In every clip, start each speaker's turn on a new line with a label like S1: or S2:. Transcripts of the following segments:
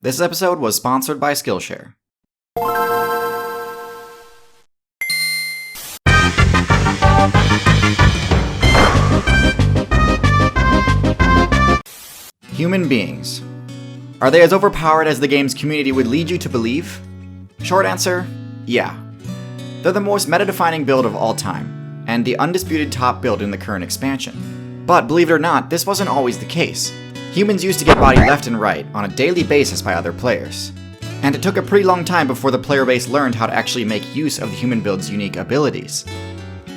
S1: This episode was sponsored by Skillshare. Human beings. Are they as overpowered as the game's community would lead you to believe? Short answer, yeah. They're the most meta-defining build of all time, and the undisputed top build in the current expansion. But believe it or not, this wasn't always the case. Humans used to get bodied left and right on a daily basis by other players. And it took a pretty long time before the player base learned how to actually make use of the human build's unique abilities.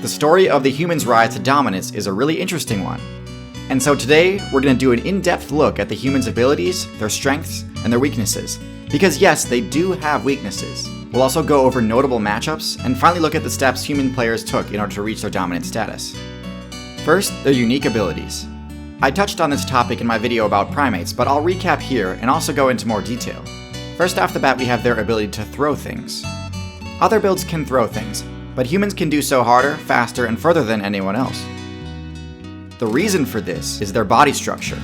S1: The story of the humans' rise to dominance is a really interesting one. And so today, we're going to do an in-depth look at the humans' abilities, their strengths, and their weaknesses. Because yes, they do have weaknesses. We'll also go over notable matchups, and finally look at the steps human players took in order to reach their dominant status. First, their unique abilities. I touched on this topic in my video about primates, but I'll recap here and also go into more detail. First off the bat, we have their ability to throw things. Other builds can throw things, but humans can do so harder, faster, and further than anyone else. The reason for this is their body structure.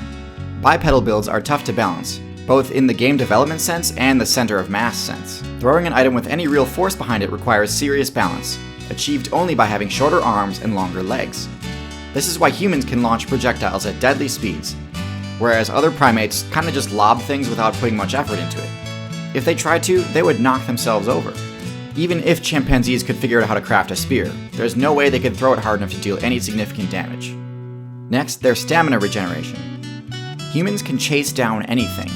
S1: Bipedal builds are tough to balance, both in the game development sense and the center of mass sense. Throwing an item with any real force behind it requires serious balance, achieved only by having shorter arms and longer legs. This is why humans can launch projectiles at deadly speeds, whereas other primates kinda just lob things without putting much effort into it. If they tried to, they would knock themselves over. Even if chimpanzees could figure out how to craft a spear, there's no way they could throw it hard enough to deal any significant damage. Next, their stamina regeneration. Humans can chase down anything.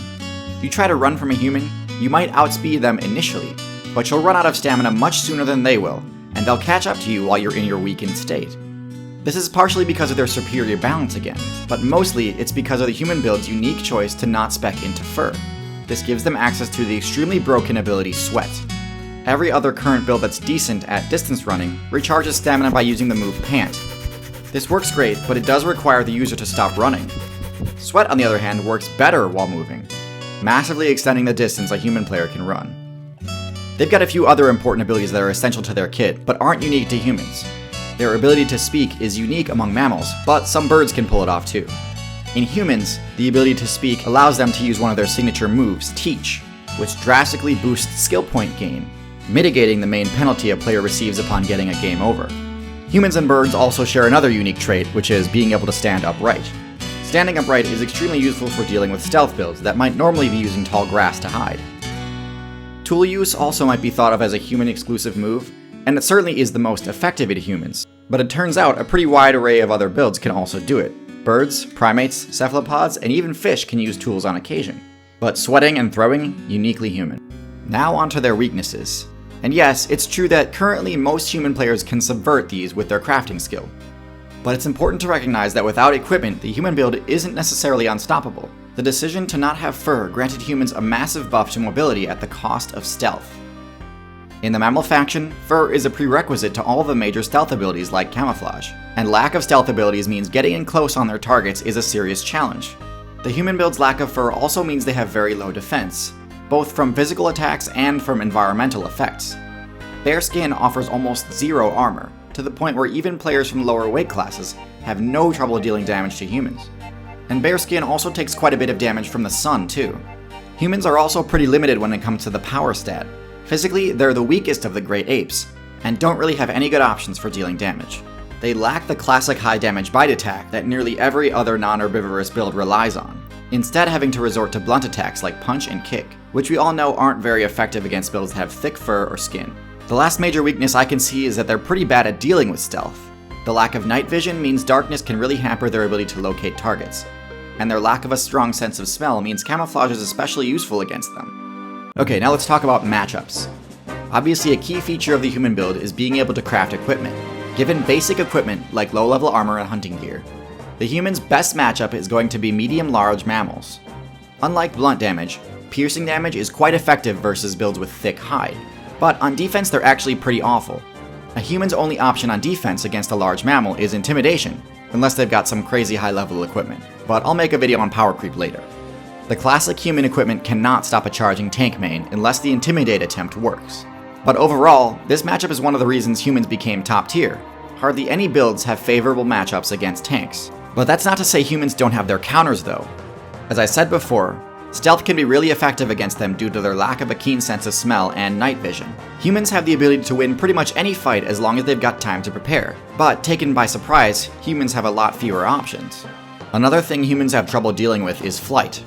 S1: You try to run from a human, you might outspeed them initially, but you'll run out of stamina much sooner than they will, and they'll catch up to you while you're in your weakened state. This is partially because of their superior balance again, but mostly it's because of the human build's unique choice to not spec into fur. This gives them access to the extremely broken ability Sweat. Every other current build that's decent at distance running recharges stamina by using the move Pant. This works great, but it does require the user to stop running. Sweat, on the other hand, works better while moving, massively extending the distance a human player can run. They've got a few other important abilities that are essential to their kit, but aren't unique to humans. Their ability to speak is unique among mammals, but some birds can pull it off too. In humans, the ability to speak allows them to use one of their signature moves, Teach, which drastically boosts skill point gain, mitigating the main penalty a player receives upon getting a game over. Humans and birds also share another unique trait, which is being able to stand upright. Standing upright is extremely useful for dealing with stealth builds that might normally be using tall grass to hide. Tool use also might be thought of as a human-exclusive move, and it certainly is the most effective in humans, but it turns out a pretty wide array of other builds can also do it. Birds, primates, cephalopods, and even fish can use tools on occasion. But sweating and throwing, uniquely human. Now onto their weaknesses. And yes, it's true that currently most human players can subvert these with their crafting skill. But it's important to recognize that without equipment, the human build isn't necessarily unstoppable. The decision to not have fur granted humans a massive buff to mobility at the cost of stealth. In the mammal faction, fur is a prerequisite to all the major stealth abilities like camouflage, and lack of stealth abilities means getting in close on their targets is a serious challenge. The human build's lack of fur also means they have very low defense, both from physical attacks and from environmental effects. Bear skin offers almost zero armor, to the point where even players from lower weight classes have no trouble dealing damage to humans. And bear skin also takes quite a bit of damage from the sun too. Humans are also pretty limited when it comes to the power stat. Physically, they're the weakest of the great apes, and don't really have any good options for dealing damage. They lack the classic high damage bite attack that nearly every other non-herbivorous build relies on, instead having to resort to blunt attacks like punch and kick, which we all know aren't very effective against builds that have thick fur or skin. The last major weakness I can see is that they're pretty bad at dealing with stealth. The lack of night vision means darkness can really hamper their ability to locate targets, and their lack of a strong sense of smell means camouflage is especially useful against them. Okay, now let's talk about matchups. Obviously, a key feature of the human build is being able to craft equipment. Given basic equipment like low-level armor and hunting gear, the human's best matchup is going to be medium-large mammals. Unlike blunt damage, piercing damage is quite effective versus builds with thick hide, but on defense they're actually pretty awful. A human's only option on defense against a large mammal is intimidation, unless they've got some crazy high-level equipment, but I'll make a video on power creep later. The classic human equipment cannot stop a charging tank main unless the intimidate attempt works. But overall, this matchup is one of the reasons humans became top tier. Hardly any builds have favorable matchups against tanks. But that's not to say humans don't have their counters though. As I said before, Stealth can be really effective against them due to their lack of a keen sense of smell and night vision. Humans have the ability to win pretty much any fight as long as they've got time to prepare, but taken by surprise, humans have a lot fewer options. Another thing humans have trouble dealing with is flight.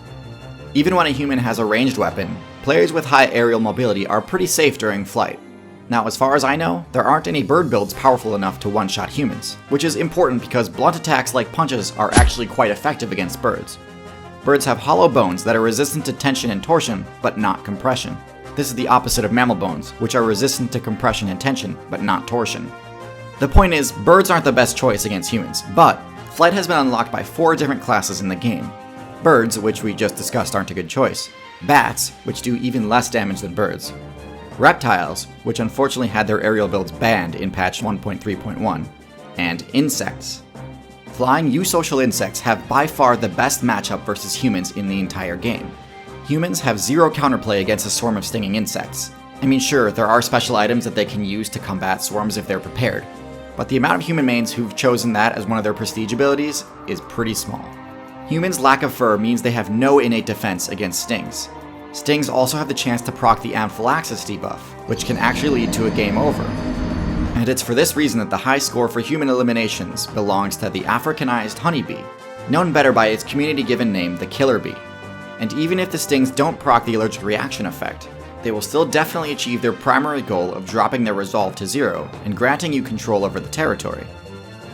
S1: Even when a human has a ranged weapon, players with high aerial mobility are pretty safe during flight. Now, as far as I know, there aren't any bird builds powerful enough to one-shot humans, which is important because blunt attacks like punches are actually quite effective against birds. Birds have hollow bones that are resistant to tension and torsion, but not compression. This is the opposite of mammal bones, which are resistant to compression and tension, but not torsion. The point is, birds aren't the best choice against humans, but flight has been unlocked by 4 different classes in the game. Birds, which we just discussed, aren't a good choice. Bats, which do even less damage than birds. Reptiles, which unfortunately had their aerial builds banned in patch 1.3.1. And insects. Flying eusocial insects have by far the best matchup versus humans in the entire game. Humans have 0 counterplay against a swarm of stinging insects. I mean, sure, there are special items that they can use to combat swarms if they're prepared, but the amount of human mains who've chosen that as one of their prestige abilities is pretty small. Humans' lack of fur means they have no innate defense against stings. Stings also have the chance to proc the Anaphylaxis debuff, which can actually lead to a game over. And it's for this reason that the high score for human eliminations belongs to the Africanized honeybee, known better by its community-given name, the killer bee. And even if the stings don't proc the allergic reaction effect, they will still definitely achieve their primary goal of dropping their resolve to 0 and granting you control over the territory.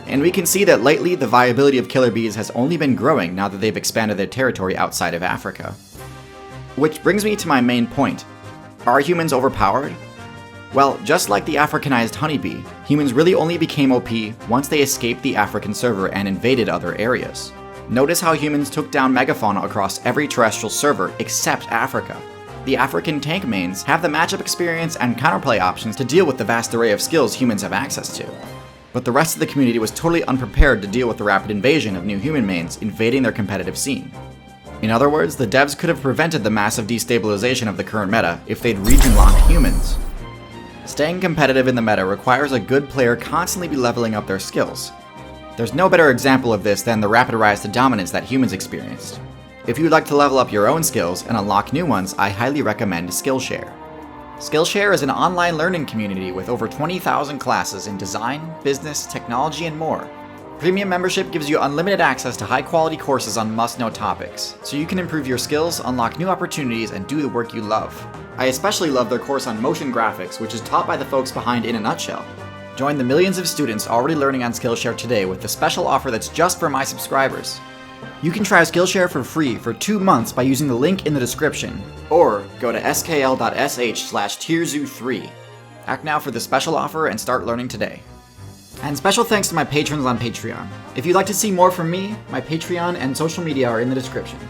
S1: And we can see that lately the viability of killer bees has only been growing now that they've expanded their territory outside of Africa. Which brings me to my main point. Are humans overpowered? Well, just like the Africanized honeybee, humans really only became OP once they escaped the African server and invaded other areas. Notice how humans took down Megafauna across every terrestrial server except Africa. The African tank mains have the matchup experience and counterplay options to deal with the vast array of skills humans have access to. But the rest of the community was totally unprepared to deal with the rapid invasion of new human mains invading their competitive scene. In other words, the devs could have prevented the massive destabilization of the current meta if they'd region-locked humans. Staying competitive in the meta requires a good player constantly be leveling up their skills. There's no better example of this than the rapid rise to dominance that humans experienced. If you'd like to level up your own skills and unlock new ones, I highly recommend Skillshare. Skillshare is an online learning community with over 20,000 classes in design, business, technology, and more. Premium membership gives you unlimited access to high-quality courses on must-know topics, so you can improve your skills, unlock new opportunities, and do the work you love. I especially love their course on motion graphics, which is taught by the folks behind In a Nutshell. Join the millions of students already learning on Skillshare today with the special offer that's just for my subscribers. You can try Skillshare for free for 2 months by using the link in the description, or go to skl.sh/tierzoo3. Act now for the special offer and start learning today. And special thanks to my patrons on Patreon. If you'd like to see more from me, my Patreon and social media are in the description.